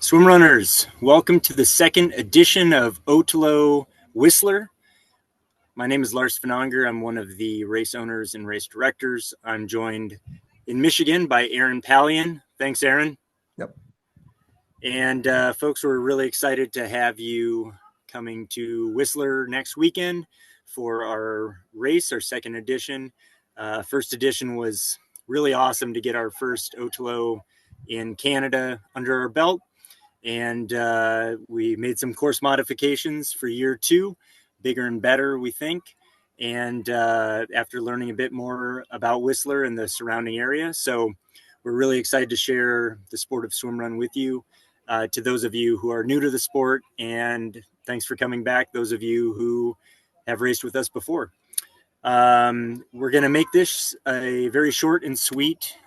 Swim runners, welcome to the second edition of ÖTILLÖ Whistler. My name is Lars Finanger. I'm one of the race owners and race directors. I'm joined in Michigan by Aaron Pallian. Thanks, Aaron. Yep. And folks, we're really excited to have you coming to Whistler next weekend for our race, our second edition. First edition was really awesome to get our first ÖTILLÖ in Canada under our belt. And we made some course modifications for year two, bigger and better, we think. And after learning a bit more about Whistler and the surrounding area. So we're really excited to share the sport of swim run with you. To those of you who are new to the sport, and thanks for coming back, those of you who have raced with us before. We're going to make this a very short and sweet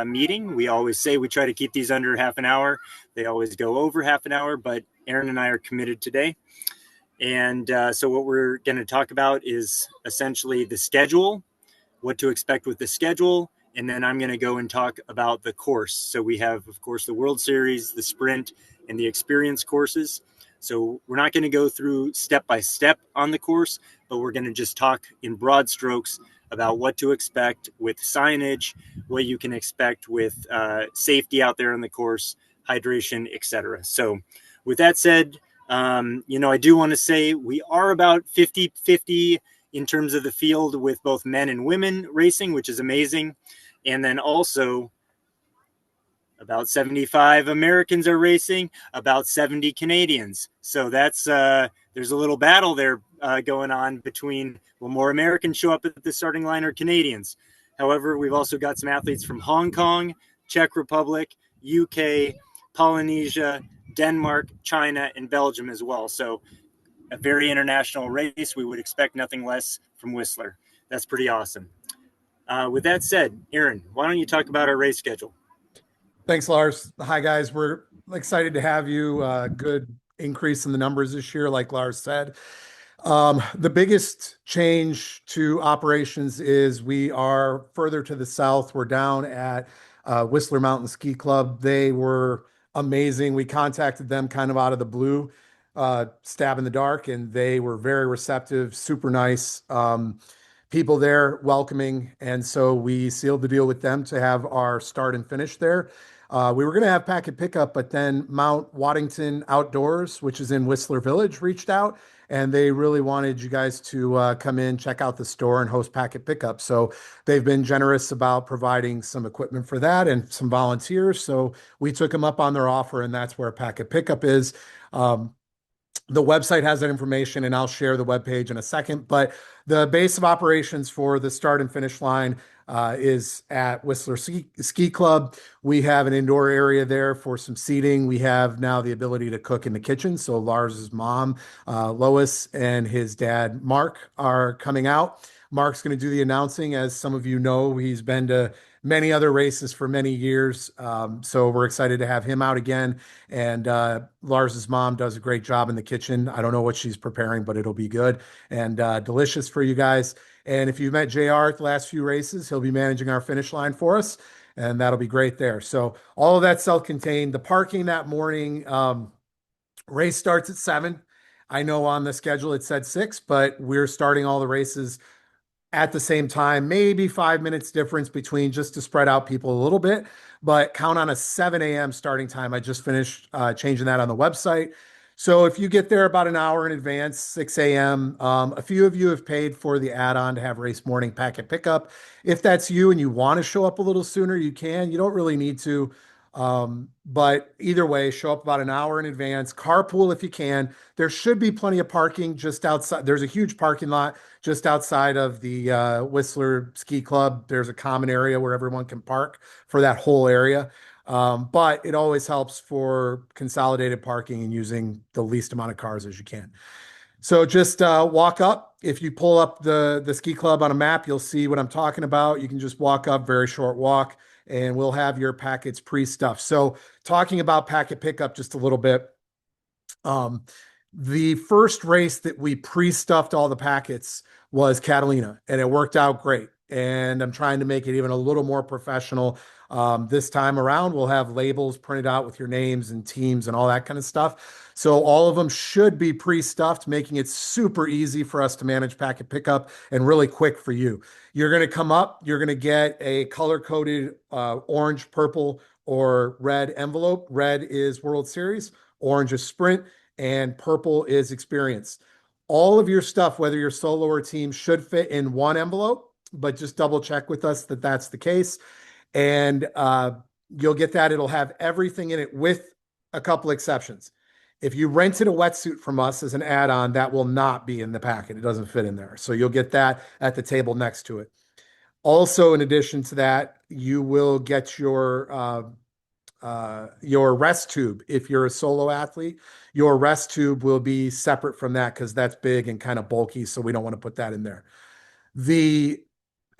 meeting. We always say we try to keep these under half an hour. They always go over half an hour, but Aaron and I are committed today. And so what we're going to talk about is essentially the schedule, what to expect with the schedule, and then I'm going to go and talk about the course. So we have, of course, the World Series, the Sprint, and the Experience courses. So we're not going to go through step by step on the course, but we're going to just talk in broad strokes about what to expect with signage, what you can expect with safety out there on the course, hydration, etc. So with that said, I do want to say we are about 50-50 in terms of the field with both men and women racing, which is amazing. And then also about 75 Americans are racing, about 70 Canadians. So that's there's a little battle there going on between, will more Americans show up at the starting line or Canadians? However, we've also got some athletes from Hong Kong, Czech Republic, UK, Polynesia, Denmark, China, and Belgium as well. So a very international race. We would expect nothing less from Whistler. That's pretty awesome. With that said, Aaron, why don't you talk about our race schedule? Thanks, Lars. Hi, guys. We're excited to have you. Good increase in the numbers this year, like Lars said. The biggest change to operations is we are further to the south. We're down at Whistler Mountain Ski Club. They were amazing. We contacted them kind of out of the blue, stab in the dark, and they were very receptive, super nice. People there, welcoming, and so we sealed the deal with them to have our start and finish there. We were going to have packet pickup, but then Mount Waddington Outdoors, which is in Whistler Village, reached out, and they really wanted you guys to come in, check out the store, and host packet pickup. So they've been generous about providing some equipment for that and some volunteers. So we took them up on their offer, and that's where packet pickup is. The website has that information, and I'll share the webpage in a second. But the base of operations for the start and finish line is at Whistler Ski Club. We have an indoor area there for some seating. We have now the ability to cook in the kitchen. So Lars's mom, Lois, and his dad, Mark, are coming out. Mark's going to do the announcing. As some of you know, he's been to many other races for many years. So we're excited to have him out again. And Lars's mom does a great job in the kitchen. I don't know what she's preparing, but it'll be good and delicious for you guys. And if you've met JR at the last few races, he'll be managing our finish line for us, and that'll be great there. So all of that self-contained. The parking that morning, race starts at 7. I know on the schedule it said 6, but we're starting all the races at the same time, maybe 5 minutes difference between, just to spread out people a little bit, but count on a 7 a.m. starting time. I just finished changing that on the website. So if you get there about an hour in advance, 6 a.m., a few of you have paid for the add-on to have race morning packet pickup. If that's you and you want to show up a little sooner, you can. You don't really need to. But either way, show up about an hour in advance, carpool if you can. There should be plenty of parking just outside. There's a huge parking lot just outside of the Whistler Ski Club. There's a common area where everyone can park for that whole area. But it always helps for consolidated parking and using the least amount of cars as you can. So just walk up. If you pull up the ski club on a map, you'll see what I'm talking about. You can just walk up, very short walk, and we'll have your packets pre-stuffed. So talking about packet pickup just a little bit, the first race that we pre-stuffed all the packets was Catalina, and it worked out great. and I'm trying to make it even a little more professional. This time around, we'll have labels printed out with your names and teams and all that kind of stuff. So all of them should be pre-stuffed, making it super easy for us to manage packet pickup and really quick for you. You're going to come up, you're going to get a color-coded orange, purple, or red envelope. Red is World Series, orange is Sprint, and purple is Experience. All of your stuff, whether you're solo or team, should fit in one envelope, but just double check with us that that's the case. And you'll get that. It'll have everything in it with a couple exceptions. If you rented a wetsuit from us as an add-on, that will not be in the packet. It doesn't fit in there. So you'll get that at the table next to it. Also, in addition to that, you will get your rest tube. If you're a solo athlete, your rest tube will be separate from that because that's big and kind of bulky. So we don't want to put that in there. The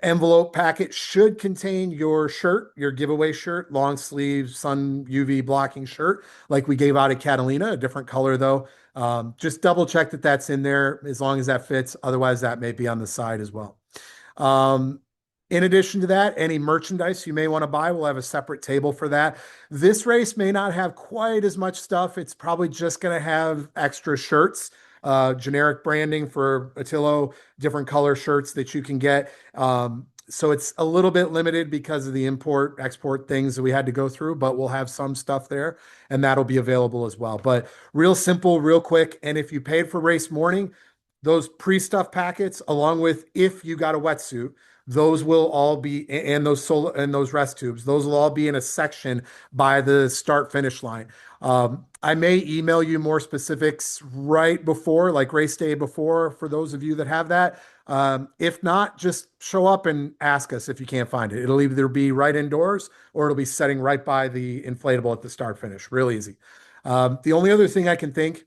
envelope packet should contain your shirt, your giveaway shirt, long sleeve, sun UV blocking shirt, like we gave out at Catalina, a different color though. Just double check that that's in there as long as that fits. Otherwise, that may be on the side as well. In addition to that, any merchandise you may want to buy, we'll have a separate table for that. This race may not have quite as much stuff. It's probably just going to have extra shirts, generic branding for ÖTILLÖ, different color shirts that you can get. So it's a little bit limited because of the import, export things that we had to go through, but we'll have some stuff there and that'll be available as well. But real simple, real quick. And if you paid for race morning, those pre-stuff packets, along with if you got a wetsuit, those will all be, and those solo and those rest tubes, those will all be in a section by the start finish line. I may email you more specifics right before, like race day before, for those of you that have that. If not, just show up and ask us if you can't find it. It'll either be right indoors or it'll be setting right by the inflatable at the start finish. Real easy. The only other thing I can think,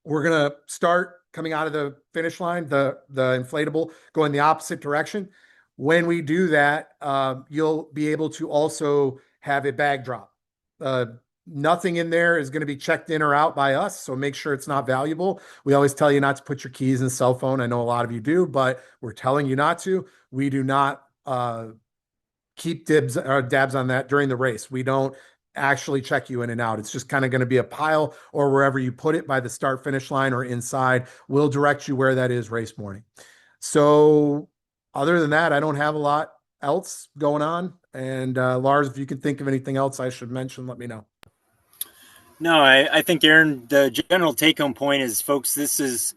we're going to start coming out of the finish line, the inflatable going the opposite direction. When we do that, you'll be able to also have a bag drop. Nothing in there is going to be checked in or out by us, so make sure it's not valuable. We always tell you not to put your keys in cell phone. I know a lot of you do, but we're telling you not to. We do not keep dibs or dabs on that during the race. We don't actually check you in and out. It's just kind of going to be a pile or wherever you put it by the start finish line or inside. We'll direct you where that is race morning. So other than that, I don't have a lot else going on. And Lars, if you can think of anything else I should mention, let me know. No, I think, Aaron, the general take-home point is, folks, this is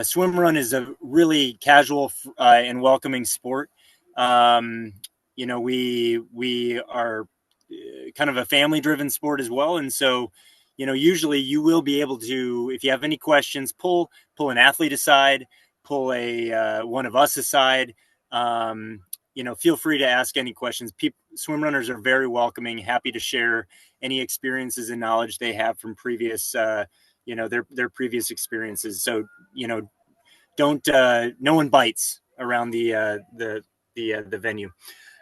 swim run is a really casual and welcoming sport. We are kind of a family-driven sport as well, and so usually you will be able to, if you have any questions, pull an athlete aside, pull a one of us aside. Feel free to ask any questions. Swim runners are very welcoming, happy to share any experiences and knowledge they have from previous, their previous experiences. So, don't no one bites around the venue.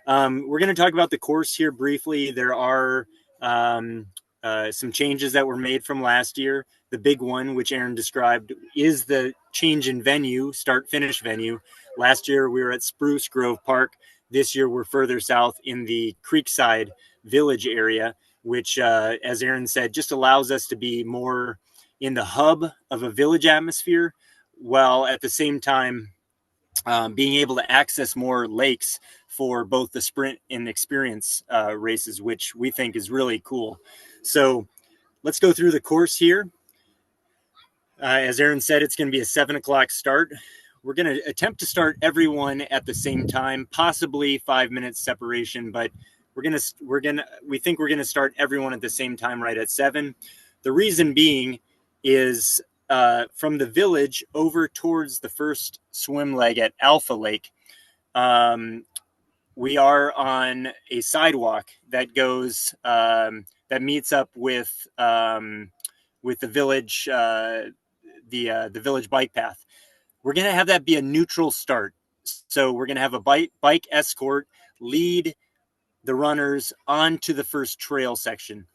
We're going to talk about the course here briefly. There are some changes that were made from last year. The big one, which Aaron described, is the change in venue, start-finish venue. Last year, we were at Spruce Grove Park. This year, we're further south in the Creekside Village area, which, as Aaron said, just allows us to be more in the hub of a village atmosphere, while at the same time being able to access more lakes for both the sprint and experience races, which we think is really cool. So let's go through the course here. As Aaron said, it's going to be a 7 o'clock start. We're going to attempt to start everyone at the same time, possibly 5 minutes separation, but we think we're going to start everyone at the same time right at 7. The reason being is from the village over towards the first swim leg at Alpha Lake, we are on a sidewalk that goes that meets up with the village the village bike path. We're going to have that be a neutral start. So we're going to have a bike escort lead the runners onto the first trail section.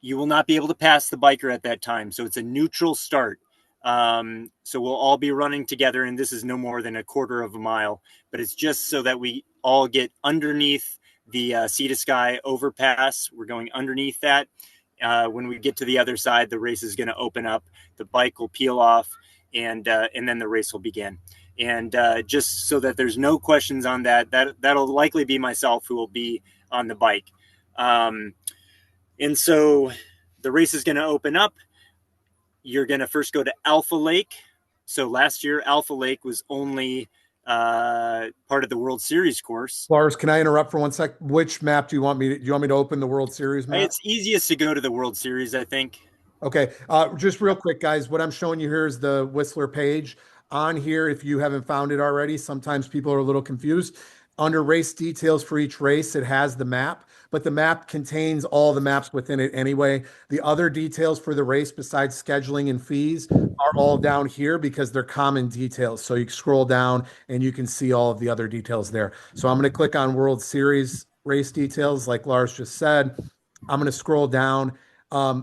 You will not be able to pass the biker at that time. So it's a neutral start. So we'll all be running together, and this is no more than a quarter of a mile, but it's just so that we all get underneath the Sea to Sky overpass. We're going underneath that. When we get to the other side, the race is going to open up. The bike will peel off, and then the race will begin. And just so that there's no questions on that'll likely be myself who will be on the bike. And so the race is going to open up. You're going to first go to Alpha Lake. So last year, Alpha Lake was only part of the World Series course. Lars, can I interrupt for 1 sec? Which map do you want me to, open the World Series map? It's easiest to go to the World Series, I think. Okay. Just real quick, guys, what I'm showing you here is the Whistler page. On here, if you haven't found it already, sometimes people are a little confused. Under race details for each race, it has the map, but the map contains all the maps within it anyway. The other details for the race, besides scheduling and fees, are all down here because they're common details. So you scroll down and you can see all of the other details there. So I'm going to click on World Series race details, like Lars just said. I'm going to scroll down.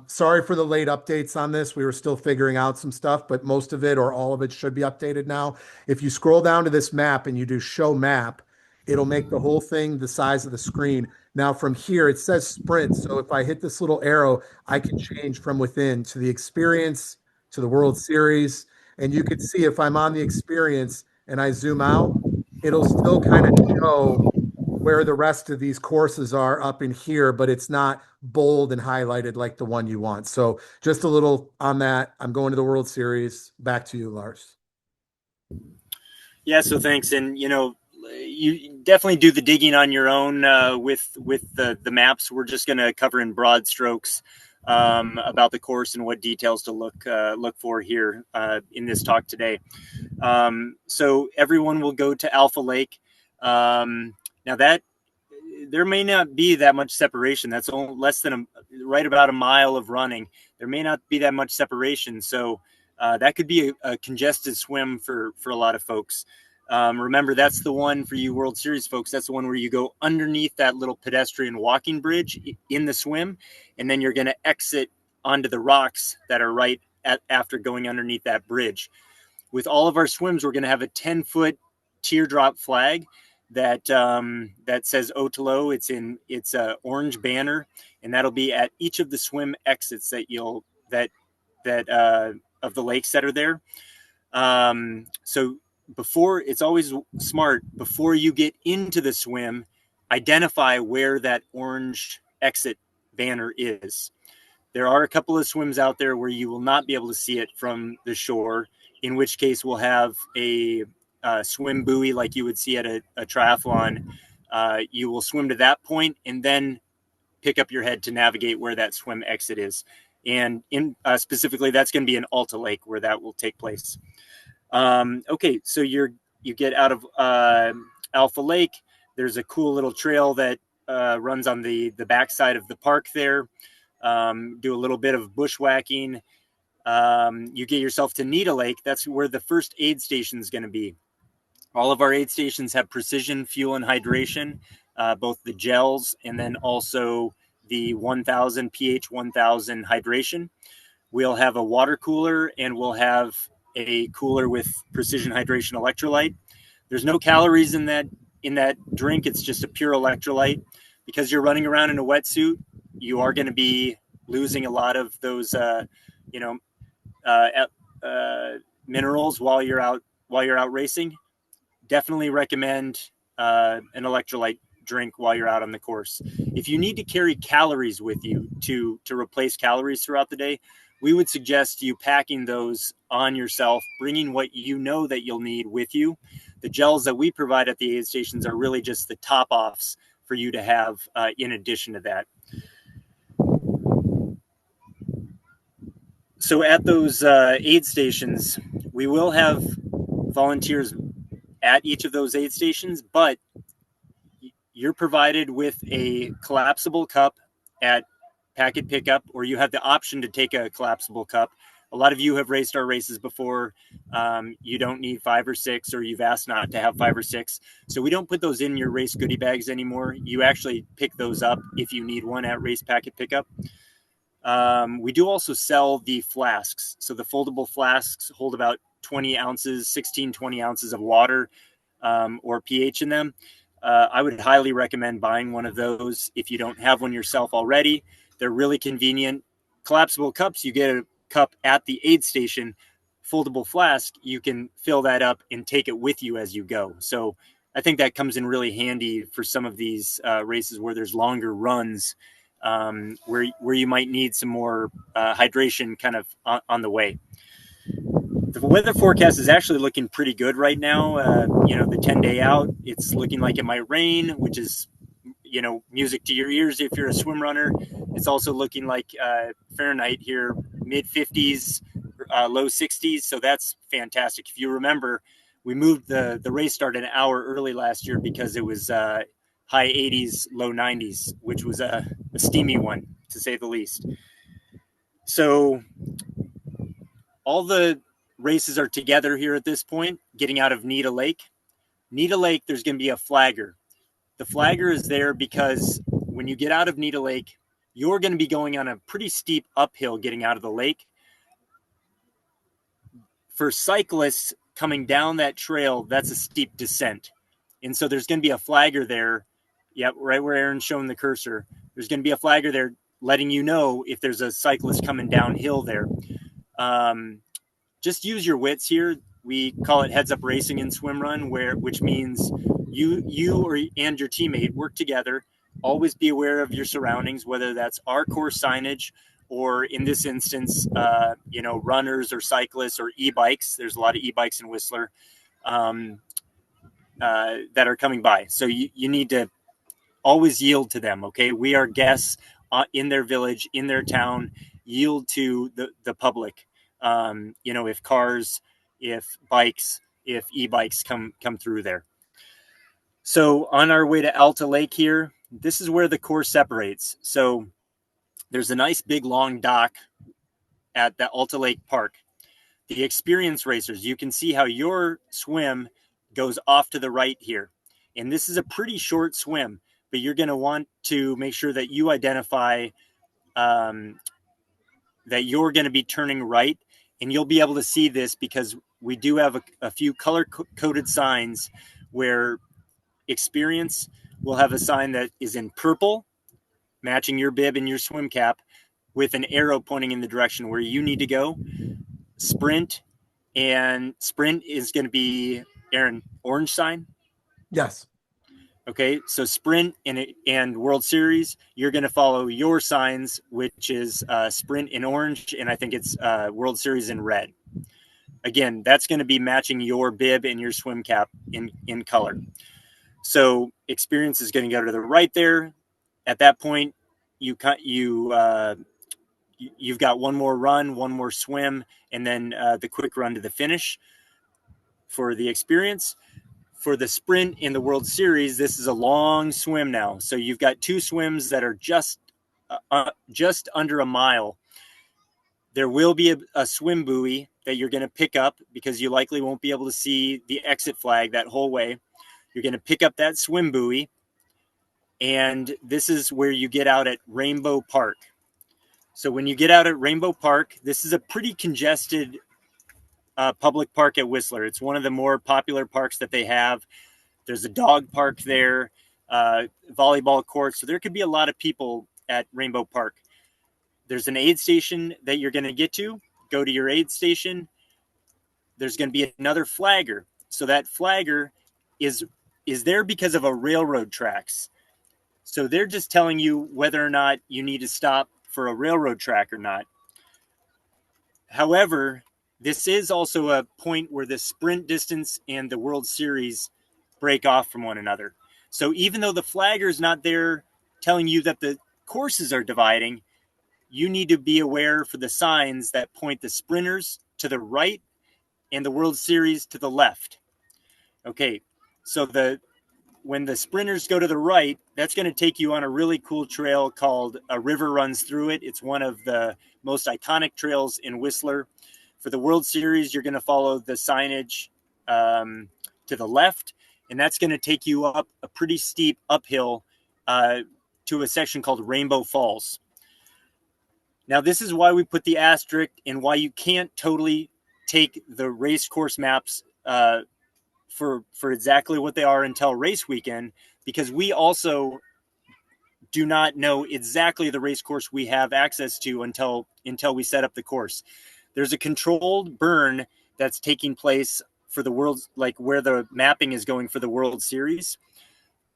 Sorry for the late updates on this. We were still figuring out some stuff, but most of it or all of it should be updated now. If you scroll down to this map and you do show map, it'll make the whole thing the size of the screen. Now from here, it says sprint. So if I hit this little arrow, I can change from within to the experience, to the World Series. And you can see if I'm on the experience and I zoom out, it'll still kind of show where the rest of these courses are up in here, but it's not bold and highlighted like the one you want. So just a little on that. I'm going to the World Series. Back to you, Lars. Yeah, so thanks. And, you definitely do the digging on your own with the maps. We're just going to cover in broad strokes about the course and what details to look for here in this talk today. So everyone will go to Alpha Lake. Now that there may not be that much separation. That's only less than right about a mile of running. There may not be that much separation. So that could be a congested swim for a lot of folks. Remember, that's the one for you World Series folks. That's the one where you go underneath that little pedestrian walking bridge in the swim, and then you're going to exit onto the rocks that are right after going underneath that bridge. With all of our swims, we're going to have a 10-foot teardrop flag that says ÖTILLÖ. It's a orange banner, and that'll be at each of the swim exits that of the lakes that are there. So it's always smart, before you get into the swim, identify where that orange exit banner is. There are a couple of swims out there where you will not be able to see it from the shore, in which case we'll have a swim buoy like you would see at a triathlon. You will swim to that point and then pick up your head to navigate where that swim exit is. And specifically, that's going to be in Alta Lake where that will take place. Okay, so you get out of Alpha Lake. There's a cool little trail that runs on the backside of the park there. Do a little bit of bushwhacking. You get yourself to Nita Lake. That's where the first aid station is going to be. All of our aid stations have precision fuel and hydration, both the gels and then also the 1000 pH 1000 hydration. We'll have a water cooler, and we'll have a cooler with precision hydration electrolyte. There's no calories in that drink. It's just a pure electrolyte. Because you're running around in a wetsuit, you are going to be losing a lot of those minerals while you're out racing. Definitely recommend an electrolyte drink while you're out on the course. If you need to carry calories with you to replace calories throughout the day, we would suggest you packing those on yourself, bringing what you know that you'll need with you. The gels that we provide at the aid stations are really just the top offs for you to have in addition to that. So at those aid stations, we will have volunteers at each of those aid stations, but you're provided with a collapsible cup at packet pickup, or you have the option to take a collapsible cup. A lot of you have raced our races before. You don't need 5 or 6, or you've asked not to have 5 or 6. So we don't put those in your race goodie bags anymore. You actually pick those up if you need one at race packet pickup. We do also sell the flasks. So the foldable flasks hold about 20 ounces, 16, 20 ounces of water or pH in them. I would highly recommend buying one of those if you don't have one yourself already. They're really convenient. Collapsible cups, you get a cup at the aid station. Foldable flask, you can fill that up and take it with you as you go. So I think that comes in really handy for some of these races where there's longer runs, where you might need some more hydration kind of on the way. The weather forecast is actually looking pretty good right now. The 10-day out, it's looking like it might rain, which is, music to your ears if you're a swim runner. It's also looking like Fahrenheit here, mid 50s, low 60s. So that's fantastic. If you remember, we moved the race start an hour early last year because it was high 80s, low 90s, which was a steamy one, to say the least. So all the races are together here at this point, getting out of Nita Lake. Nita Lake, there's going to be a flagger. The flagger is there because when you get out of Nita Lake, you're going to be going on a pretty steep uphill getting out of the lake. For cyclists coming down that trail, that's a steep descent. And so there's going to be a flagger there. Yep, right where Aaron's showing the cursor. There's going to be a flagger there letting you know if there's a cyclist coming downhill there. Just use your wits here. We call it heads up racing in swim run, which means you and your teammate work together. Always be aware of your surroundings, whether that's our course signage or in this instance, runners or cyclists or e-bikes. There's a lot of e-bikes in Whistler that are coming by. So you need to always yield to them. Okay, we are guests in their village, in their town. Yield to the public. If cars, if bikes, if e-bikes come through there. So on our way to Alta Lake here, this is where the course separates. So there's a nice big long dock at the Alta Lake Park. The experienced racers, you can see how your swim goes off to the right here. And this is a pretty short swim, but you're going to want to make sure that you identify that you're going to be turning right. And you'll be able to see this because we do have a few color-coded signs where experience will have a sign that is in purple, matching your bib and your swim cap, with an arrow pointing in the direction where you need to go. Sprint is going to be, Aaron, orange sign. Yes. Okay, so sprint and World Series, you're going to follow your signs, which is sprint in orange, and I think it's World Series in red. Again, that's going to be matching your bib and your swim cap in color. So experience is going to go to the right there. At that point, you've got one more run, one more swim, and then the quick run to the finish for the experience. For the sprint in the World Series, this is a long swim now. So you've got two swims that are just under a mile. There will be a swim buoy that you're going to pick up because you likely won't be able to see the exit flag that whole way. You're going to pick up that swim buoy, and this is where you get out at Rainbow Park. So when you get out at Rainbow Park, this is a pretty congested public park at Whistler. It's one of the more popular parks that they have. There's a dog park there, volleyball court. So there could be a lot of people at Rainbow Park. There's an aid station that you're going to get to. Go to your aid station. There's going to be another flagger. So that flagger is there because of a railroad tracks. So they're just telling you whether or not you need to stop for a railroad track or not. However, this is also a point where the sprint distance and the World Series break off from one another. So even though the flagger is not there telling you that the courses are dividing, you need to be aware for the signs that point the sprinters to the right and the World Series to the left. Okay, so when the sprinters go to the right, that's going to take you on a really cool trail called A River Runs Through It. It's one of the most iconic trails in Whistler. For the World Series, you're going to follow the signage to the left, and that's going to take you up a pretty steep uphill to a section called Rainbow Falls. Now, this is why we put the asterisk and why you can't totally take the race course maps for exactly what they are until race weekend, because we also do not know exactly the race course we have access to until we set up the course. There's a controlled burn that's taking place for the world, like where the mapping is going for the World Series.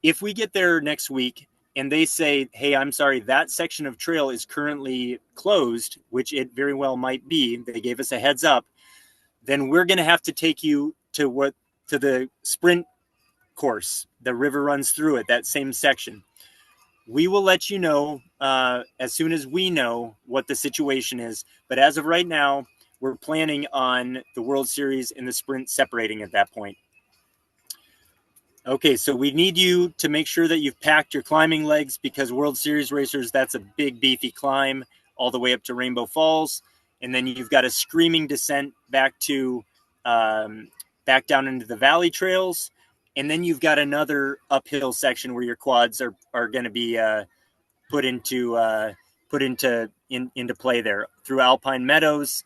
If we get there next week and they say, hey, I'm sorry, that section of trail is currently closed, which it very well might be, they gave us a heads up, then we're going to have to take you to the sprint course. The river runs through it, that same section. We will let you know as soon as we know what the situation is. But as of right now, we're planning on the World Series and the sprint separating at that point. Okay, so we need you to make sure that you've packed your climbing legs, because World Series racers, that's a big, beefy climb all the way up to Rainbow Falls. And then you've got a screaming descent back down into the valley trails. And then you've got another uphill section where your quads are going to be put into play there through Alpine Meadows.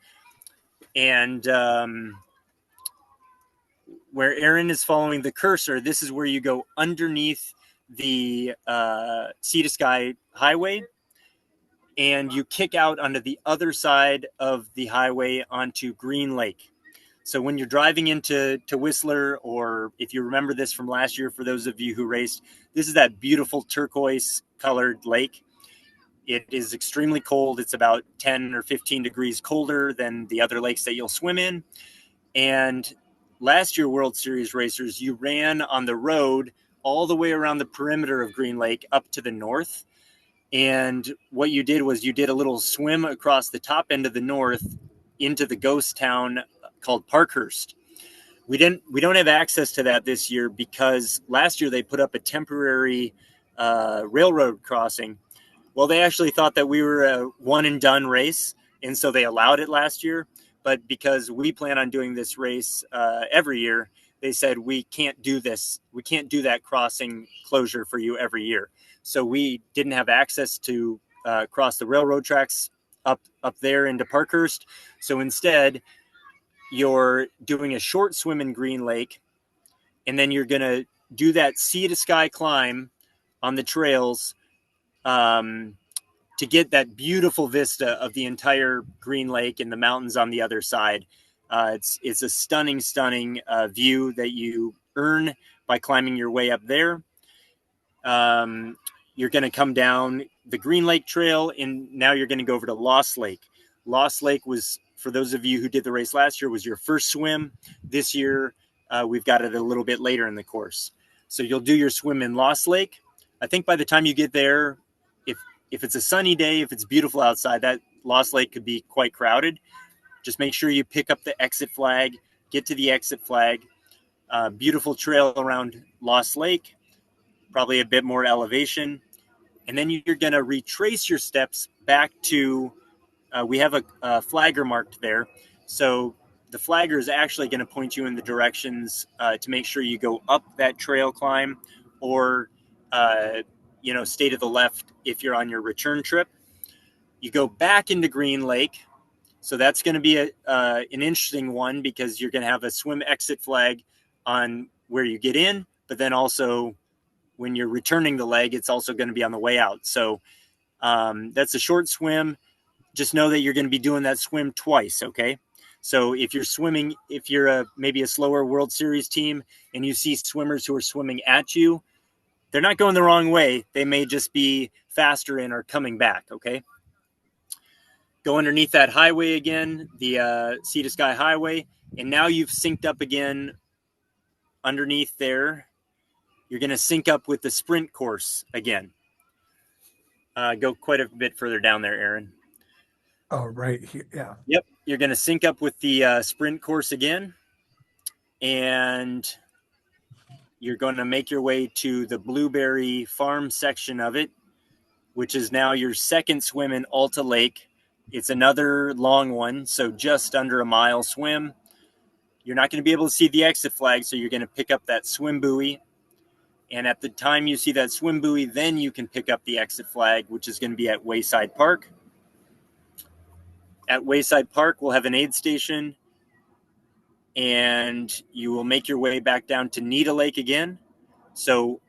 And where Aaron is following the cursor, this is where you go underneath the Sea to Sky Highway, and you kick out onto the other side of the highway onto Green Lake. So when you're driving into Whistler, or if you remember this from last year, for those of you who raced, this is that beautiful turquoise colored lake. It is extremely cold. It's about 10 or 15 degrees colder than the other lakes that you'll swim in. And last year, World Series racers, you ran on the road all the way around the perimeter of Green Lake up to the north. And what you did was you did a little swim across the top end of the north into the ghost town called Parkhurst. We don't have access to that this year because last year they put up a temporary railroad crossing. Well, they actually thought that we were a one and done race, and so they allowed it last year. But because we plan on doing this race every year, they said we can't do this. We can't do that crossing closure for you every year. So we didn't have access to cross the railroad tracks up there into Parkhurst. So instead, you're doing a short swim in Green Lake, and then you're going to do that sea to sky climb on the trails to get that beautiful vista of the entire Green Lake and the mountains on the other side. It's a stunning view that you earn by climbing your way up there. You're going to come down the Green Lake Trail, and now you're going to go over to Lost Lake. Lost Lake was, for those of you who did the race last year, was your first swim. This year, we've got it a little bit later in the course. So you'll do your swim in Lost Lake. I think by the time you get there, if it's a sunny day, if it's beautiful outside, that Lost Lake could be quite crowded. Just make sure you pick up the exit flag, get to the exit flag. Beautiful trail around Lost Lake, probably a bit more elevation. And then you're going to retrace your steps back to, we have a flagger marked there. So the flagger is actually going to point you in the directions to make sure you go up that trail climb, or stay to the left if you're on your return trip. You go back into Green Lake. So that's going to be an interesting one, because you're going to have a swim exit flag on where you get in, but then also when you're returning the leg, it's also going to be on the way out. So that's a short swim. Just know that you're going to be doing that swim twice, okay? So if you're maybe a slower World Series team and you see swimmers who are swimming at you, they're not going the wrong way. They may just be faster and are coming back, okay? Go underneath that highway again, the Sea to Sky Highway, and now you've synced up again underneath there. You're going to sync up with the sprint course again. Go quite a bit further down there, Aaron. Oh, right here. Yeah. Yep. You're going to sync up with the sprint course again, and you're going to make your way to the Blueberry Farm section of it, which is now your second swim in Alta Lake. It's another long one, so just under a mile swim. You're not going to be able to see the exit flag, so you're going to pick up that swim buoy. And at the time you see that swim buoy, then you can pick up the exit flag, which is going to be at Wayside Park. at Wayside Park, we'll have an aid station, and you will make your way back down to Nita Lake again. So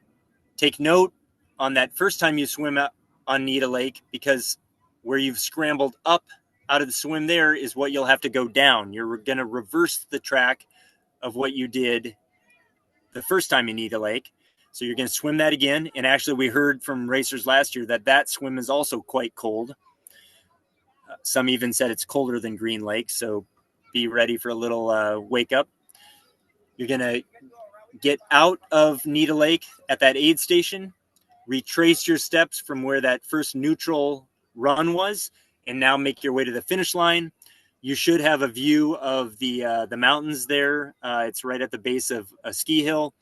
take note on that first time you swim on Nita Lake, because where you've scrambled up out of the swim there is what you'll have to go down. You're going to reverse the track of what you did the first time in Nita Lake. So you're going to swim that again. And actually, we heard from racers last year that that swim is also quite cold. Some even said it's colder than Green Lake. So be ready for a little wake up. You're going to get out of Nita Lake at that aid station, retrace your steps from where that first neutral run was, and now make your way to the finish line. You should have a view of the mountains there. It's right at the base of a ski hill.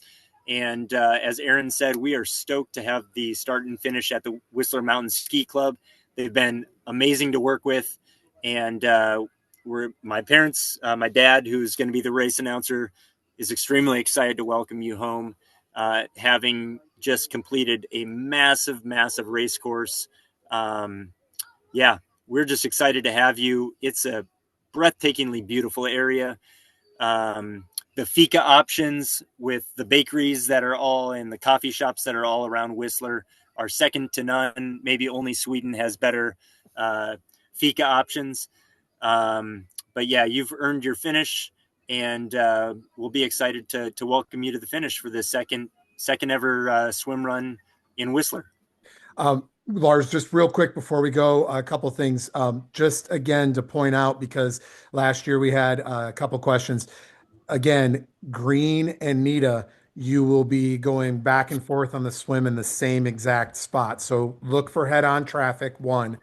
And as Aaron said, we are stoked to have the start and finish at the Whistler Mountain Ski Club. They've been amazing to work with. And my parents, my dad, who's going to be the race announcer, is extremely excited to welcome you home, having just completed a massive, massive race course. Yeah, we're just excited to have you. It's a breathtakingly beautiful area. The fika options with the bakeries that are all and the coffee shops that are all around Whistler are second to none. Maybe only Sweden has better fika options. But yeah, you've earned your finish, and we'll be excited to welcome you to the finish for the second ever swim run in Whistler. Lars, just real quick before we go, a couple things. Just again to point out, because last year we had a couple questions. Again, Green and Nita, you will be going back and forth on the swim in the same exact spot. So look for head-on traffic, one.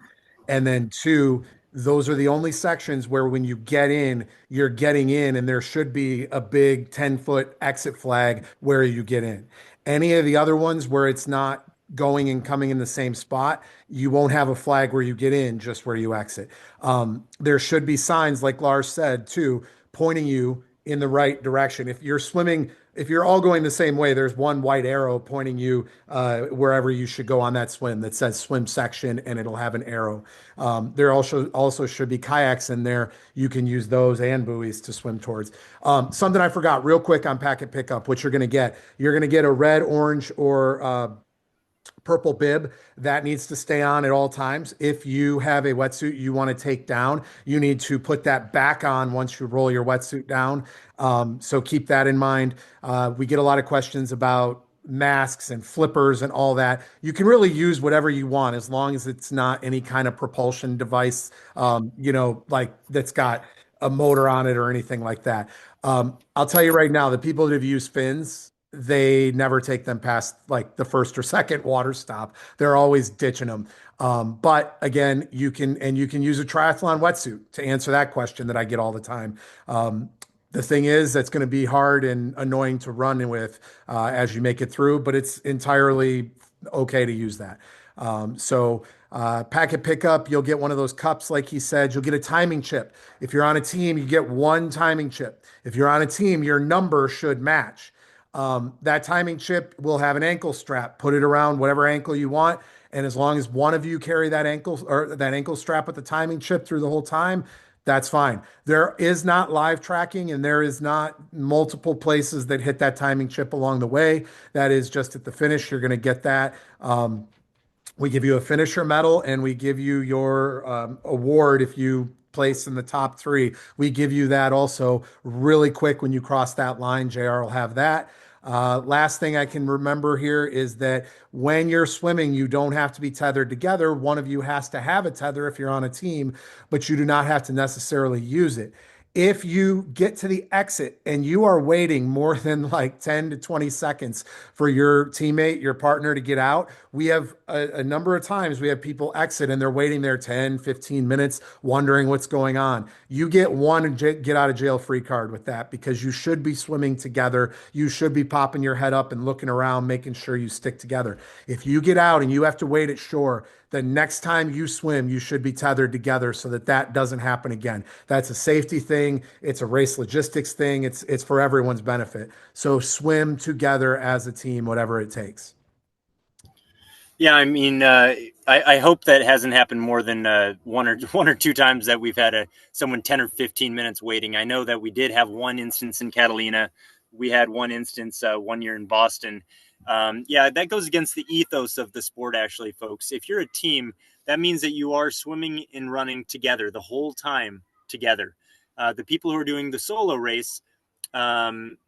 And then two, those are the only sections where when you get in, you're getting in, and there should be a big 10-foot exit flag where you get in. Any of the other ones where it's not going and coming in the same spot, you won't have a flag where you get in, just where you exit. There should be signs, like Lars said, too, pointing you in the right direction. If you're swimming, if you're all going the same way, there's one white arrow pointing you wherever you should go on that swim that says swim section, and it'll have an arrow. There also should be kayaks in there. You can use those and buoys to swim towards. Something I forgot real quick on packet pickup, what you're going to get. You're going to get a red, orange, or purple bib that needs to stay on at all times. If you have a wetsuit you want to take down, you need to put that back on once you roll your wetsuit down. So keep that in mind. We get a lot of questions about masks and flippers and all that. You can really use whatever you want as long as it's not any kind of propulsion device, like that's got a motor on it or anything like that. I'll tell you right now, the people that have used fins, they never take them past like the first or second water stop. They're always ditching them. But again, you can use a triathlon wetsuit to answer that question that I get all the time. The thing is, that's going to be hard and annoying to run with as you make it through, but it's entirely okay to use that. Packet pickup, you'll get one of those cups, like he said. You'll get a timing chip. If you're on a team, you get one timing chip. If you're on a team, your number should match. That timing chip will have an ankle strap. Put it around whatever ankle you want, and as long as one of you carry that ankle strap with the timing chip through the whole time, that's fine. There is not live tracking, and there is not multiple places that hit that timing chip along the way. That is just at the finish. You're going to get that. We give you a finisher medal, and we give you your award if you place in the top three. We give you that also really quick when you cross that line. JR will have that. Last thing I can remember here is that when you're swimming, you don't have to be tethered together. One of you has to have a tether if you're on a team, but you do not have to necessarily use it. If you get to the exit and you are waiting more than like 10 to 20 seconds for your teammate, your partner to get out, we have a number of times we have people exit and they're waiting there 10, 15 minutes, wondering what's going on. You get one get out of jail free card with that, because you should be swimming together. You should be popping your head up and looking around, making sure you stick together. If you get out and you have to wait at shore, the next time you swim, you should be tethered together so that that doesn't happen again. That's a safety thing. It's a race logistics thing. It's for everyone's benefit. So swim together as a team, whatever it takes. Yeah, I mean, I hope that hasn't happened more than one or two times that we've had someone 10 or 15 minutes waiting. I know that we did have one instance in Catalina. We had one instance 1 year in Boston. Yeah, that goes against the ethos of the sport, actually, folks. If you're a team, that means that you are swimming and running together the whole time together. The people who are doing the solo race, um,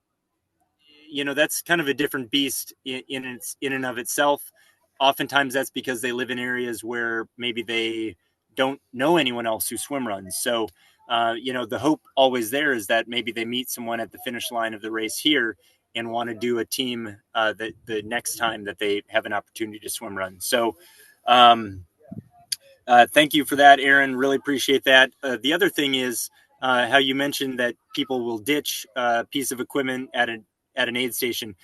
that's kind of a different beast in and of itself. Oftentimes that's because they live in areas where maybe they don't know anyone else who swim runs. So the hope always there is that maybe they meet someone at the finish line of the race here and want to do a team the next time that they have an opportunity to swim run. So um, thank you for that, Aaron. Really appreciate that. The other thing is how you mentioned that people will ditch a piece of equipment at an aid station.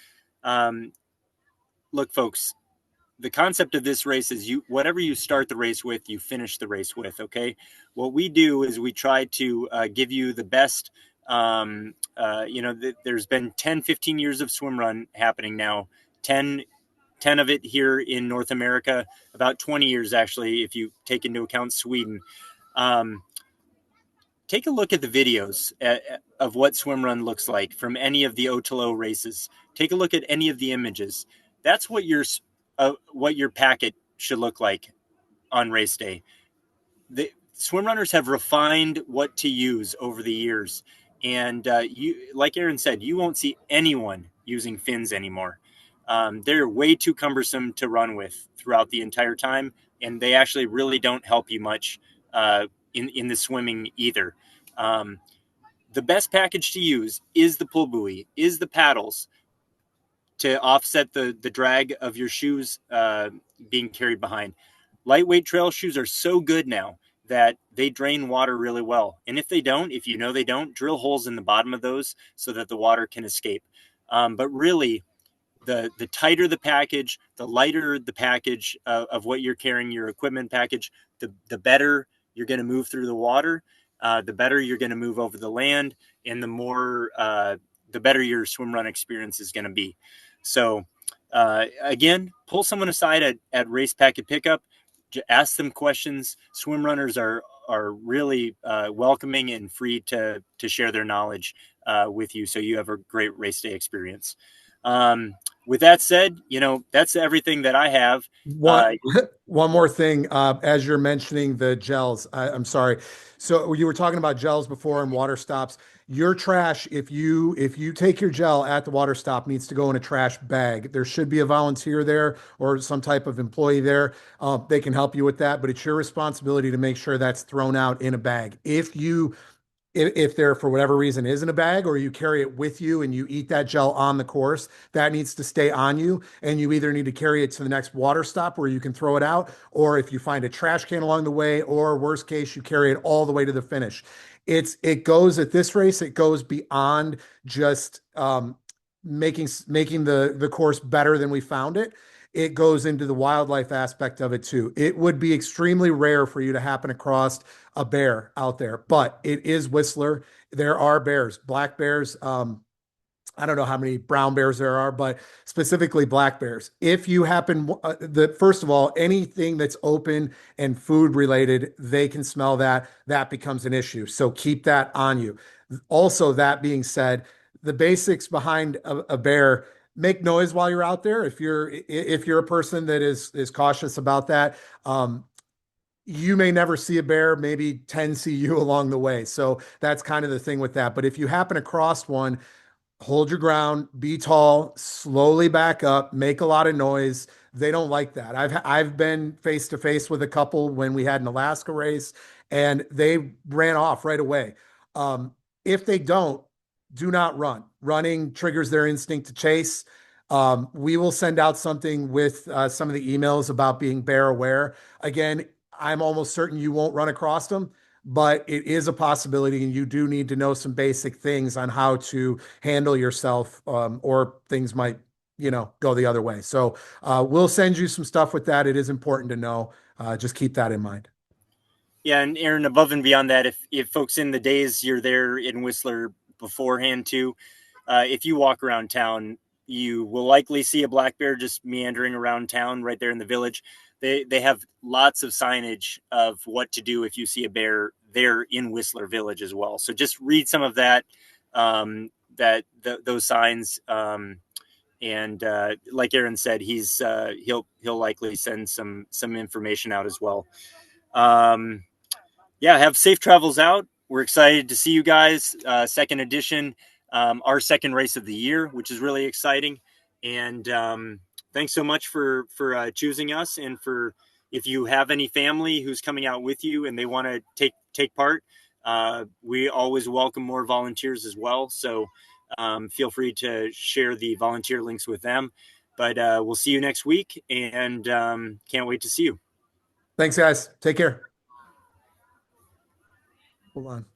Um, Look, folks, the concept of this race is whatever you start the race with, you finish the race with. Okay, what we do is we try to give you the best. There's been 10, 15 years of swim run happening now. 10 of it here in North America, about 20 years actually, if you take into account Sweden. Um, Take a look at the videos of what swim run looks like from any of the ÖTILLÖ races. Take a look at any of the images. That's what your packet should look like on race day. The swim runners have refined what to use over the years, and like Aaron said, you won't see anyone using fins anymore. They're way too cumbersome to run with throughout the entire time, and they actually really don't help you much in the swimming either. Um, the best package to use is the pull buoy, is the paddles to offset the drag of your shoes being carried behind. Lightweight trail shoes are so good now that they drain water really well. And if they don't, if you know they don't, drill holes in the bottom of those so that the water can escape. But really, the tighter the package, the lighter the package of what you're carrying, your equipment package, the better you're going to move through the water, the better you're going to move over the land, and the better your swim run experience is going to be. So again, pull someone aside at race packet pickup, ask them questions. Swim runners are really welcoming and free to share their knowledge with you, so you have a great race day experience. With that said, that's everything that I have. One one more thing, as you're mentioning the gels, I'm sorry. So you were talking about gels before and water stops. Your trash, if you take your gel at the water stop, needs to go in a trash bag. There should be a volunteer there or some type of employee there. They can help you with that, but it's your responsibility to make sure that's thrown out in a bag. If there for whatever reason isn't a bag, or you carry it with you and you eat that gel on the course, that needs to stay on you, and you either need to carry it to the next water stop where you can throw it out, or if you find a trash can along the way, or worst case, you carry it all the way to the finish. It goes at this race, it goes beyond just making the course better than we found it. It goes into the wildlife aspect of it too. It would be extremely rare for you to happen across a bear out there, but it is Whistler. There are bears, black bears. I don't know how many brown bears there are, but specifically black bears. If you happen, first of all, anything that's open and food related, they can smell that. That becomes an issue. So keep that on you. Also, that being said, the basics behind a bear: make noise while you're out there. If you're a person that is cautious about that, you may never see a bear, maybe 10 see you along the way. So that's kind of the thing with that. But if you happen across one, hold your ground, be tall, slowly back up, make a lot of noise. They don't like that. I've been face to face with a couple when we had an Alaska race, and they ran off right away. Um, if they don't, do not run. Running triggers their instinct to chase. We will send out something with some of the emails about being bear aware. Again, I'm almost certain you won't run across them, but it is a possibility, and you do need to know some basic things on how to handle yourself, or things might, go the other way. So we'll send you some stuff with that. It is important to know. Just keep that in mind. Yeah, and Aaron, above and beyond that, if folks in the days you're there in Whistler beforehand too, if you walk around town, you will likely see a black bear just meandering around town right there in the village. they have lots of signage of what to do if you see a bear there in Whistler Village as well. So just read some of that, those signs. And like Aaron said, he'll likely send some information out as well. Um, yeah, have safe travels out. We're excited to see you guys. Second edition, our second race of the year, which is really exciting. And thanks so much for choosing us, and for if you have any family who's coming out with you and they want to take part, we always welcome more volunteers as well. So feel free to share the volunteer links with them. But we'll see you next week, and can't wait to see you. Thanks, guys. Take care. Hold on.